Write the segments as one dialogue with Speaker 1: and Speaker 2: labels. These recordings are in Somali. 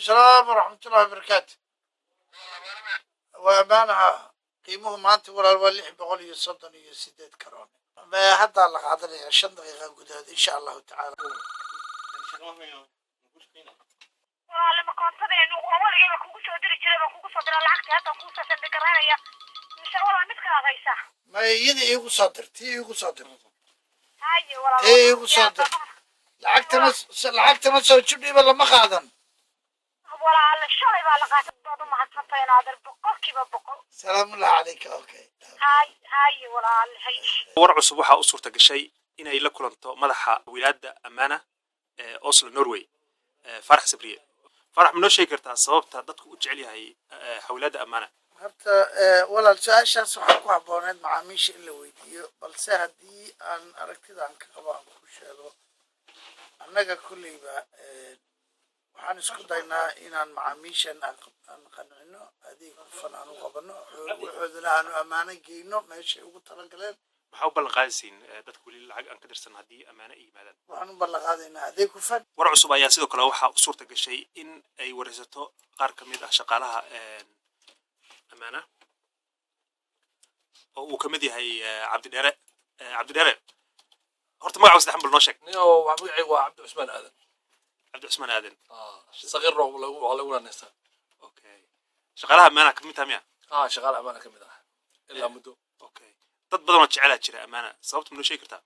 Speaker 1: السلام ورحمة الله وبركاته. وأمانها قيمه مانتي ولا الولي بقول يصدني يسدد كرون ما حتى الله قادر عشان دقيقة قداد إن شاء الله تعالى.
Speaker 2: والله ما كنت إنه أول جيم كوكو صدر الشرب كوكو صدر العقد هذا كوكو صدر كراية مش والله مثل غيسة.
Speaker 1: ما يدي يقول صدر يقول صدر.
Speaker 2: هاي والله.
Speaker 1: يقول صدر. لعقت ما شدني ولا ما قادن.
Speaker 2: والله على الشرب على قاتل بعض ما حصلتين هذا البقول كيف بقول.
Speaker 1: سلام الله عليك أوكي.
Speaker 2: هاي والله على هاي.
Speaker 3: ورعص waxaa u suurta gashay inay la kulanto madaxa wilaayada Amana ee Oslo Norway Farax Sabriye. Farax ma noo sheegi kartaa sababta dadku u jecel yahay hawlaada Amana?
Speaker 1: horta walaal su'aashaas waxaa ku habbooneed macaamiisha in la weydiiyo balse haddii aan aragtidan ka qabo aan ku sheego annaga kulleyba waxaan isku daynaa inaan macaamiishan aan qancino adeeg hufan aan u qabano waxoodana aanu ammaano geyno meeshay ugu talagaleen.
Speaker 3: maxaa u ballan qaadaysiin dadku weli lacag aan ka dirsan haddii Amana ay yimaadaan?
Speaker 1: waxaan u ballan qaadaynaa adeeg hufan.
Speaker 3: war cusub ayaa sidoo kale waxaa u suurta gashay in ay wareysato qaar ka mid ah shaqaalaha Amana oo uu ka mid yahay Cabdi Dheere horta magaca saddexan bal noo sheeg.
Speaker 4: magacay waa Cabdi Cusmaan Aadan.
Speaker 3: Cabdi Cusmaan Aadan
Speaker 4: صغير lagu naanaysta.
Speaker 3: okay shaqaalaha Amana ka mid tahay miya?
Speaker 4: shaqaalaha Amana ka mid ah ilaa muddo.
Speaker 3: okay dad badan oo jecel jira Amana sababta ma noo sheegi kartaa?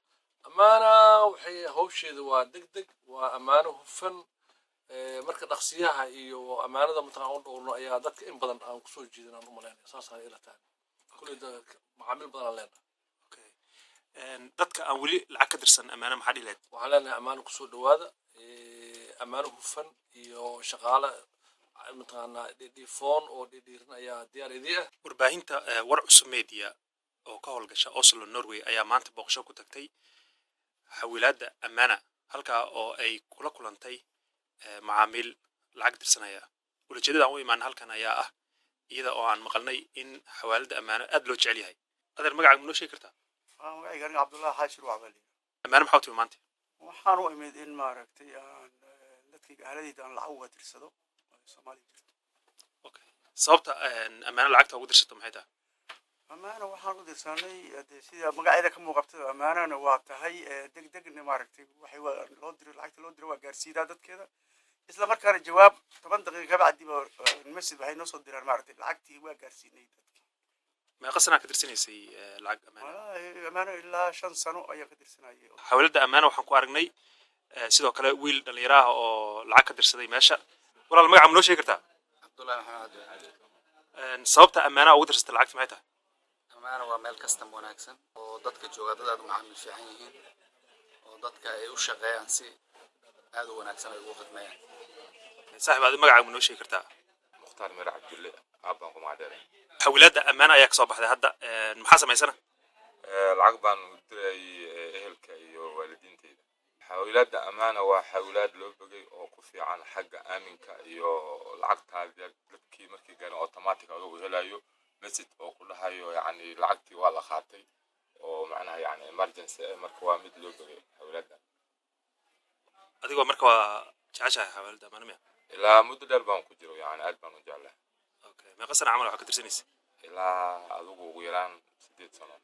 Speaker 4: Amana waxay hawsheedu waa degdeg waa amaano hufan marka dhaqsiyaha iyo amaanada mutaqaan u dhowrno ayaa dadka in badan aan ku soo jeedin aan u maleynay saas ay ila tahay kulli macaamiil badan leena.
Speaker 3: okay dadka aan weli lacag ka dirsan Amana maxaa dhileed?
Speaker 4: waxaan leenahay amaano ku soo dhawaada amaano hufan iyo shaqaale mutaqaan dhiifoon oo dhiirin ayaa diyaar idii ah.
Speaker 3: warbaahinta war cusub media oo ka howlgasha Oslo Norway ayaa maanta booqasho ku tagtay xawilaadda Amana halka oo ay kula kulantay macaamiil lacag dirsanaya. ujeedada aan u imaan halkan ayaa ah iyada oo aan maqalnay in xawaalada Amana aad loo jecel yahay. adeer magacaaga ma noo sheegi kartaa?
Speaker 5: magacayga aniga Cabdullaahi Xaashir Wacbali.
Speaker 3: Amana maxaa u timi maanta?
Speaker 5: waxaan u imid in maaragtay aan dadkayga ahladayda aan lacag uga tirsado Soomaaliya jirto.
Speaker 3: okay sababta Amana lacagta ugu dirsato maxay tahay?
Speaker 5: Amana waxaan u dirsanay sida magaceeda ka muuqata Amanana waa tahay degdegna maaragtay waxay loo diray lacagta loo diray waa gaarsiidaa dadkeeda isla markaana jawaab 10 daqiiqo ka bacdi message waxay noo soo diraan maaragtay lacagtii waa gaarsiinay dadkii.
Speaker 3: meeqa sano ka tirsanaysay lacag Amana?
Speaker 5: Amana ilaa 5 sano ayaa ka tirsanayay.
Speaker 3: xawaalada Amana waxaan ku aragnay sidoo kale wiil dhalinyaro ah oo lacag ka dirsaday meesha. walaal magaca ma noo sheegi kartaa?
Speaker 6: Cabdullaahi Maxamed.
Speaker 3: sababta Amana ugu dirsatay lacagta maxay tahay?
Speaker 6: Amana waa meel kasta wanaagsan oo dadka jooga dad aad u macaamiil fiican yihiin oo dadka ay u shaqeeyaan si aad u wanaagsan ay ugu khidmeeyaan.
Speaker 3: saaxiib aad magacaaga ma noo sheegi kartaa?
Speaker 7: Mukhtaar Mir Cabdulle aabban ku magacdeeray.
Speaker 3: xawilaadda Amana ayaa ka soo baxday hadda maxaa samaysana?
Speaker 7: lacag baan u diray ehelka iyo waalidiintayda. xawilaadda Amana waa xawilaad loo bogay oo ku fiican xagga aaminka iyo lacagta dadkii markii gaareen automatic ugu helayo message oo ku dhahayo yani lacagtii waa la qaatay oo macnaha yani emergency marka waa mid loo bogay xawilaadda.
Speaker 3: adigoo marka waa jeceshahay xawaalada Amana miya?
Speaker 7: ilaa muddo dheer baan ku jiro yani aad baan u jeclahay.
Speaker 3: okay meeqa sano camal waxaa ka tirsanaysa?
Speaker 7: ilaa adigu ugu yaraan 8 sano.